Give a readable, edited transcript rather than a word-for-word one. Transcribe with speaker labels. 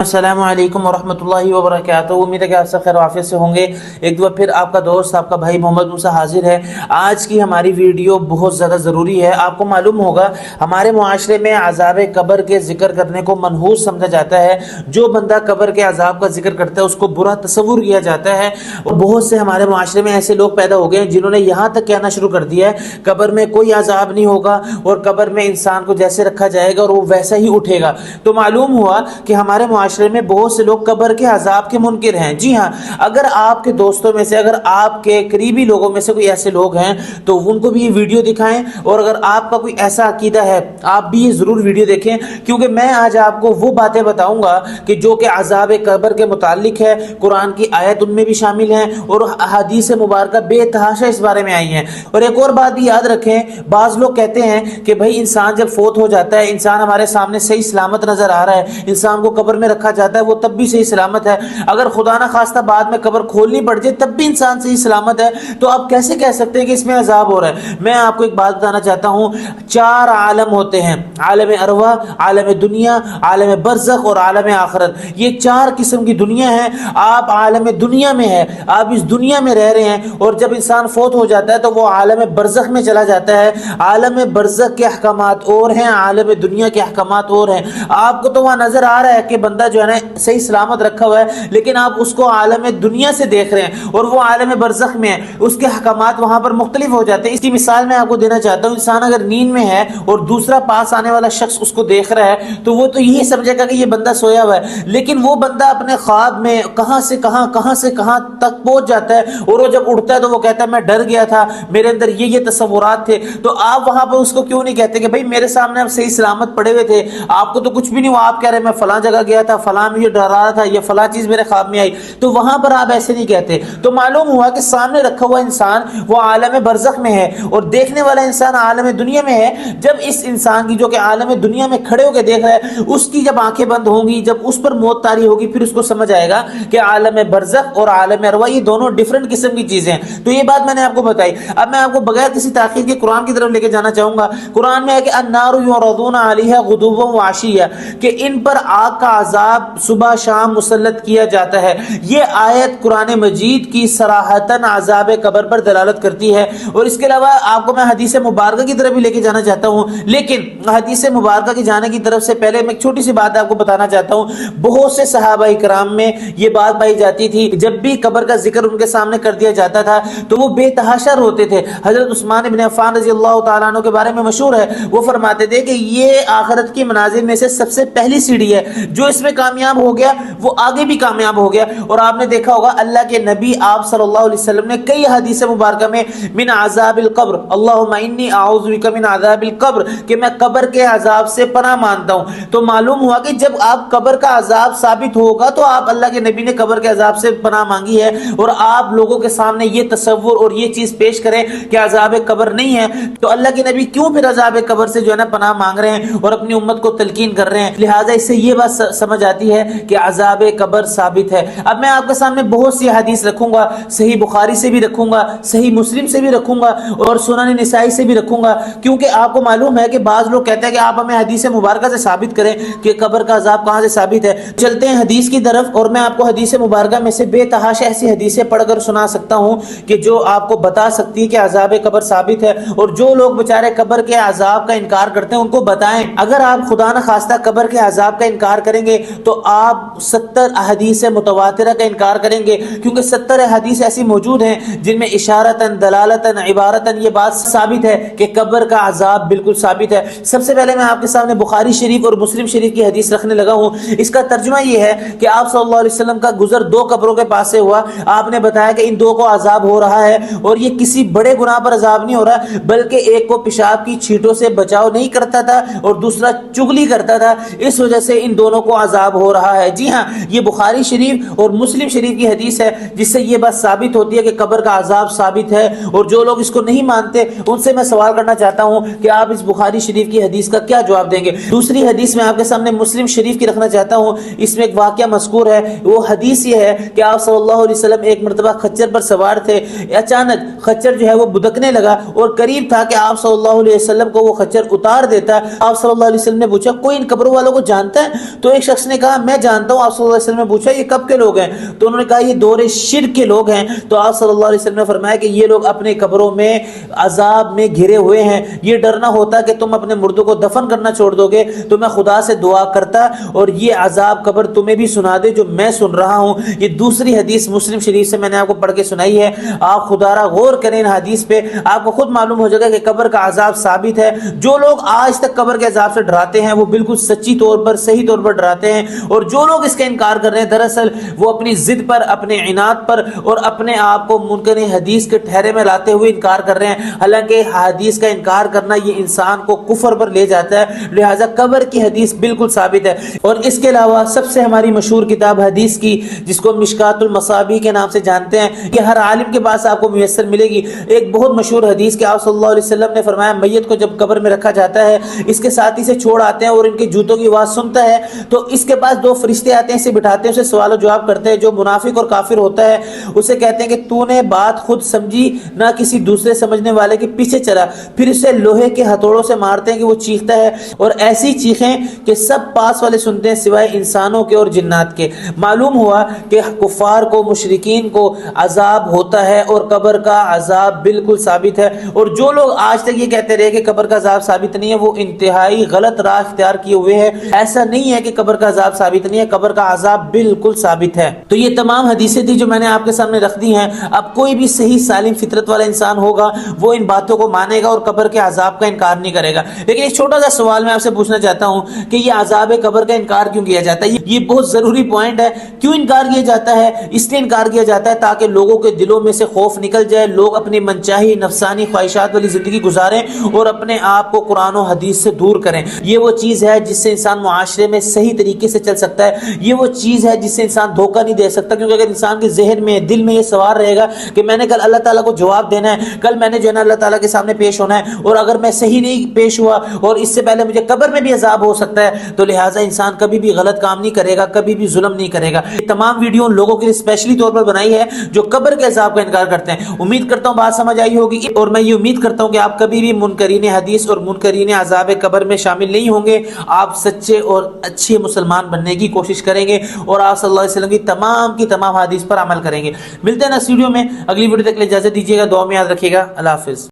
Speaker 1: السلام علیکم ورحمۃ اللہ وبرکاتہ۔ امید ہے کہ آپ سب خیر و عافیت سے ہوں گے۔ ایک دفعہ پھر آپ کا دوست آپ کا بھائی محمد موسیٰ حاضر ہے۔ آج کی ہماری ویڈیو بہت زیادہ ضروری ہے۔ آپ کو معلوم ہوگا ہمارے معاشرے میں عذاب قبر کے ذکر کرنے کو منحوس سمجھا جاتا ہے۔ جو بندہ قبر کے عذاب کا ذکر کرتا ہے اس کو برا تصور کیا جاتا ہے، اور بہت سے ہمارے معاشرے میں ایسے لوگ پیدا ہو گئے ہیں جنہوں نے یہاں تک کہنا شروع کر دیا ہے قبر میں کوئی عذاب نہیں ہوگا، اور قبر میں انسان کو جیسے رکھا جائے گا اور وہ ویسا ہی اٹھے گا۔ تو معلوم ہوا کہ ہمارے معاشرے میں بہت سے لوگ قبر کے عذاب کے منکر ہیں۔ جی ہاں، اگر آپ کے دوستوں میں سے، اگر آپ کے قریبی لوگوں میں سے کوئی ایسے لوگ ہیں تو ان کو بھی یہ ویڈیو دکھائیں، اور اگر آپ کا کوئی ایسا عقیدہ ہے آپ بھی یہ ضرور ویڈیو دیکھیں، کیونکہ میں آج آپ کو وہ باتیں بتاؤں گا کہ جو کہ عذاب قبر کے متعلق ہے، قرآن کی آیت ان میں بھی شامل ہیں، اور احادیث مبارکہ بے تحاشا اس بارے میں آئی ہیں۔ اور ایک اور بات بھی یاد رکھیں، بعض لوگ کہتے ہیں کہ بھائی انسان جب فوت ہو جاتا ہے، انسان ہمارے سامنے صحیح سلامت نظر آ رہا ہے، انسان کو قبر میں رکھا جاتا ہے وہ تب بھی صحیح سلامت ہے، اگر خدا نہ خواستہ بعد میں قبر کھولنی پڑ جائے تب بھی انسان صحیح سلامت ہے، تو آپ کیسے کہہ سکتے ہیں کہ اس میں عذاب ہو رہا ہے؟ میں آپ کو ایک بات بتانا چاہتا ہوں، 4 عالم ہوتے ہیں: عالم ارواح، عالم دنیا، عالم برزخ اور عالم آخرت۔ یہ 4 قسم کی دنیا ہے۔ آپ عالم دنیا میں ہیں، آپ اس دنیا میں رہ رہے ہیں، اور جب انسان فوت ہو جاتا ہے تو وہ عالم برزخ میں چلا جاتا ہے۔ عالم برزخ کے احکامات اور ہیں، عالم دنیا کے احکامات اور ہیں۔ آپ کو تو وہاں نظر آ رہا ہے کہ بندہ جو ہے نا صحیح سلامت رکھا ہوا ہے، لیکن آپ اس کو عالم دنیا سے دیکھ رہے ہیں اور وہ عالم برزخ میں ہے، اس کے احکامات وہاں پر مختلف ہو جاتے ہیں۔ اس کی مثال میں آپ کو دینا چاہتا ہوں، انسان اگر نیند میں ہے اور دوسرا پاس آنے والا شخص اس کو دیکھ رہا ہے تو وہ تو یہی سمجھے گا کہ یہ بندہ سویا ہوا ہے، لیکن وہ بندہ اپنے خواب میں کہاں سے کہاں تک پہنچ جاتا ہے، اور وہ جب اٹھتا ہے تو وہ کہتا ہے میں ڈر گیا تھا، میرے اندر یہ تصورات تھے۔ تو آپ وہاں پہ اس کو کیوں نہیں کہتے کہ بھائی میرے سامنے آپ صحیح سلامت پڑے ہوئے تھے، آپ کو تو کچھ بھی نہیں ہوا، آپ کہہ رہے میں فلاں جگہ گیا تھا، فلاں مجھے ڈرا رہا تھا، یہ فلاں چیز میرے خواب میں آئی، تو وہاں پر آپ ایسے نہیں کہتے۔ تو معلوم ہوا کہ سامنے رکھا ہوا انسان وہ عالم برزخ میں ہے، اور دیکھنے والا انسان عالم دنیا میں ہے۔ جب اس انسان کی جو کہ عالم دنیا میں کھڑے ہو کے دیکھ رہا ہے، اس کی جب آنکھیں بند ہوں گی، جب اس پر موت طاری ہوگی، پھر اس کو سمجھ آئے گا کہ عالم برزخ اور عالم ارواح یہ دونوں ڈیفرنٹ قسم کی چیزیں ہیں۔ تو یہ بات میں نے آپ کو بتائی۔ اب میں آپ کو بغیر کسی تاخیر کے قرآن کی طرف لے کے جانا چاہوں گا۔ قرآن میں ہے کہ النار یعرضون علیہا غدوا وعشیا، کہ ان پر آگ کا عذاب صبح شام مسلط کیا جاتا ہے۔ یہ آیت قرآن مجید کی صراحتاً عذاب قبر پر دلالت کرتی ہے، اور اس کے علاوہ آپ کو میں حدیث مبارکہ کی طرف بھی لے کے جانا چاہتا ہوں، لیکن حدیث مبارکہ کی جانے کی طرف سے پہلے میں ایک چھوٹی سی بات آپ کو بتانا چاہتا ہوں۔ بہت سے صحابہ کرام میں یہ بات پائی جاتی تھی، جب بھی قبر کا ذکر ان کے سامنے کر دیا جاتا تھا تو وہ بے تحاشا روتے تھے۔ حضرت عثمان بن عفان رضی اللہ تعالیٰ عنہ کے بارے میں مشہور ہے، وہ فرماتے تھے کہ یہ آخرت کی منازل میں سے سب سے پہلی سیڑھی ہے، جو اس میں کامیاب ہو گیا وہ آگے بھی کامیاب ہو گیا۔ اور آپ نے دیکھا ہوگا اللہ کے نبی آپ صلی اللہ علیہ وسلم نے کئی حدیث مبارکہ میں من عذاب القبر اللہم انی اعوذ بک من عذاب القبر، کہ میں قبر کے عذاب سے پناہ مانتا ہوں۔ تو معلوم ہوا کہ جب آپ قبر کا عذاب ثابت ہوگا تو آپ اللہ کے نبی نے قبر کے عذاب سے پناہ مانگی ہے، اور آپ لوگوں کے سامنے یہ تصور اور یہ چیز پیش کریں کہ عذاب قبر نہیں ہے، تو اللہ کے نبی کیوں پھر عذاب قبر سے جو ہے نا پناہ مانگ رہے ہیں اور اپنی امت کو تلقین کر رہے ہیں؟ لہٰذا اس سے یہ بات سمجھ آتی ہے کہ عذاب قبر ثابت ہے۔ اب میں آپ کے سامنے بہت سی حدیث رکھوں گا، صحیح بخاری سے بھی رکھوں گا، صحیح مسلم سے بھی رکھوں گا، اور سنن نسائی سے بھی رکھوں گا، کیونکہ آپ کو معلوم ہے کہ بعض لوگ کہتے ہیں کہ آپ ہمیں حدیث مبارکہ سے ثابت کریں کہ قبر کا عذاب کہاں سے ثابت ہے۔ چلتے ہیں حدیث کی طرف، اور میں آپ کو حدیث مبارکہ میں سے بے تحاشا ایسی حدیثیں پڑھ کر سنا سکتا ہوں کہ جو آپ کو بتا سکتی ہے کہ عذاب قبر ثابت ہے، اور جو لوگ بیچارے قبر کے عذاب کا انکار کرتے ہیں ان کو بتائیں، اگر آپ خدا نہ خواستہ قبر کے عذاب کا انکار کریں گے تو آپ 70 احادیث متواترہ کا انکار کریں گے، کیونکہ 70 احادیث ایسی موجود ہیں جن میں اشارتاً دلالتاً عبارتاً یہ بات ثابت ہے کہ قبر کا عذاب بالکل ثابت ہے۔ سب سے پہلے میں آپ کے سامنے بخاری شریف اور مسلم شریف کی حدیث رکھنے لگا ہوں۔ اس کا ترجمہ یہ ہے کہ آپ صلی اللہ علیہ وسلم کا گزر 2 قبروں کے پاس سے ہوا، آپ نے بتایا کہ ان 2 کو عذاب ہو رہا ہے، اور یہ کسی بڑے گناہ پر عذاب نہیں ہو رہا، بلکہ ایک کو پیشاب کی چھینٹوں سے بچاؤ نہیں کرتا تھا اور دوسرا چغلی کرتا تھا، اس وجہ سے ان دونوں کو عذاب ہو رہا ہے۔ جی ہاں، یہ بخاری شریف اور مسلم شریف کی حدیث ہے، جس سے یہ بات ثابت ہوتی ہے کہ قبر کا عذاب ثابت ہے، اور جو لوگ اس کو نہیں مانتے ان سے میں سوال کرنا چاہتا ہوں کہ آپ اس بخاری شریف کی حدیث کا کیا جواب دیں گے؟ دوسری حدیث میں آپ کے سامنے مسلم شریف کی رکھنا چاہتا ہوں، اس میں ایک واقعہ مذکور ہے۔ وہ حدیث یہ ہے کہ آپ صلی اللہ علیہ وسلم ایک مرتبہ خچر پر سوار تھے، اچانک خچر جو ہے وہ بدکنے لگا، اور قریب تھا کہ آپ صلی اللہ علیہ وسلم کو وہ خچر اتار دیتا۔ آپ صلی اللہ علیہ وسلم نے پوچھا کوئی ان قبروں والوں کو جانتا ہے؟ تو ایک شخص نے کہا میں جانتا ہوں. آپ صلی اللہ علیہ وسلم نے پوچھا یہ کب کے لوگ ہیں؟ تو انہوں نے کہا یہ دور شرک کے لوگ ہیں. تو آپ صلی اللہ علیہ وسلم نے فرمایا کہ یہ لوگ اپنے قبروں میں عذاب میں گھرے ہوئے ہیں. یہ ڈرنا ہوتا کہ تم اپنے مردوں کو دفن کرنا چھوڑ دو گے تو میں خدا سے دعا کرتا اور یہ عذاب قبر تمہیں بھی سنا دے جو میں سن رہا ہوں. یہ دوسری حدیث مسلم شریف سے میں نے آپ کو پڑھ کے سنائی ہے. آپ خدا را غور کریں ان حدیث پہ, آپ کو خود معلوم ہو جائے گا کہ قبر کا عذاب ثابت ہے. جو لوگ آج تک قبر کے عذاب سے ڈراتے ہیں وہ بالکل سچی طور پر صحیح طور پر ڈراتے ہیں, اور جو لوگ اس کا انکار کر رہے ہیں دراصل وہ اپنی ضد پر, اپنے عناد پر اور اپنے آپ کو منکر حدیث کے ٹھہرے میں لاتے ہوئے انکار کر رہے ہیں. حالانکہ حدیث کا انکار کرنا یہ انسان کو کفر پر لے جاتا ہے. لہٰذا قبر کی حدیث بالکل ثابت ہے. اور اس کے علاوہ سب سے ہماری مشہور کتاب حدیث کی جس کو مشکات المصابیح کے نام سے جانتے ہیں, یہ ہر عالم کے پاس آپ کو میسر ملے گی. ایک بہت مشہور حدیث کہ آپ صلی اللہ علیہ وسلم نے فرمایا میت کو جب قبر میں رکھا جاتا ہے اس کے ساتھی سے چھوڑ آتے ہیں اور ان کے جوتوں کی آواز سنتا ہے تو اس کے پاس دو فرشتے آتے ہیں, اسے بٹھاتے ہیں, اسے سوال و جواب کرتے ہیں. جو منافق اور کافر ہوتا ہے اسے کہتے ہیں کہ تو نے بات خود سمجھی نہ کسی دوسرے سمجھنے والے کے پیچھے چلا. پھر اسے لوہے کے ہتھوڑوں سے مارتے ہیں کہ وہ چیختا ہے اور ایسی چیخیں کہ سب پاس والے سنتے ہیں سوائے انسانوں کے اور جنات کے. معلوم ہوا کہ کفار کو, مشرکین کو عذاب ہوتا ہے اور قبر کا عذاب بالکل ثابت ہے. اور جو لوگ آج تک یہ کہتے رہے کہ قبر کا عذاب ثابت نہیں ہے وہ انتہائی غلط راہ اختیار کیے ہوئے ہیں. ایسا نہیں ہے کہ قبر کا عذاب ثابت نہیں ہے, قبر کا عذاب بالکل ثابت ہے. تو یہ تمام حدیثیں تھی جو میں نے آپ کے سامنے رکھ دی ہیں. اب کوئی بھی صحیح سالم فطرت والا انسان ہوگا وہ ان باتوں کو مانے گا اور قبر کے عذاب کا انکار نہیں کرے گا. لیکن ایک چھوٹا سا سوال میں آپ سے پوچھنا چاہتا ہوں کہ یہ عذاب قبر کا انکار کیوں کیا جاتا ہے؟ یہ بہت ضروری پوائنٹ ہے. کیوں انکار کیا جاتا ہے؟ اس لیے انکار کیا جاتا ہے تاکہ لوگوں کے دلوں میں سے خوف نکل جائے, لوگ اپنی منچاہی نفسانی خواہشات والی زندگی گزاریں اور اپنے آپ کو قرآن و حدیث سے دور کریں. یہ وہ چیز ہے جس سے انسان معاشرے میں صحیح طریقے سے چل سکتا ہے. یہ وہ چیز ہے جس سے انسان دھوکہ نہیں دے سکتا, کیونکہ اگر انسان کے ذہن میں, دل میں یہ سوال رہے گا کہ میں نے کل اللہ تعالیٰ کو جواب دینا ہے, کل میں نے جو ہے نا اللہ تعالیٰ کے سامنے پیش ہونا ہے, اور اگر میں صحیح نہیں پیش ہوا اور اس سے پہلے مجھے قبر میں بھی عذاب ہو سکتا ہے, تو لہٰذا انسان کبھی بھی غلط کام نہیں کرے گا, کبھی بھی ظلم نہیں کرے گا. یہ تمام ویڈیو ان لوگوں کے لیے اسپیشلی طور پر بنائی ہے جو قبر کے عذاب کا انکار کرتے ہیں. امید کرتا ہوں بات سمجھ آئی ہوگی, اور میں یہ امید کرتا ہوں کہ آپ کبھی بھی منکرین حدیث اور منکرین عذاب قبر میں شامل نہیں ہوں گے. آپ سچے اور اچھے مسلمان بننے کی کوشش کریں گے اور آپ صلی اللہ علیہ وسلم کی تمام حدیث پر عمل کریں گے. ملتے ہیں نیکسٹ ویڈیو میں. اگلی ویڈیو تک کے لیے اجازت دیجیے گا. دعا میں یاد رکھیے گا. اللہ حافظ.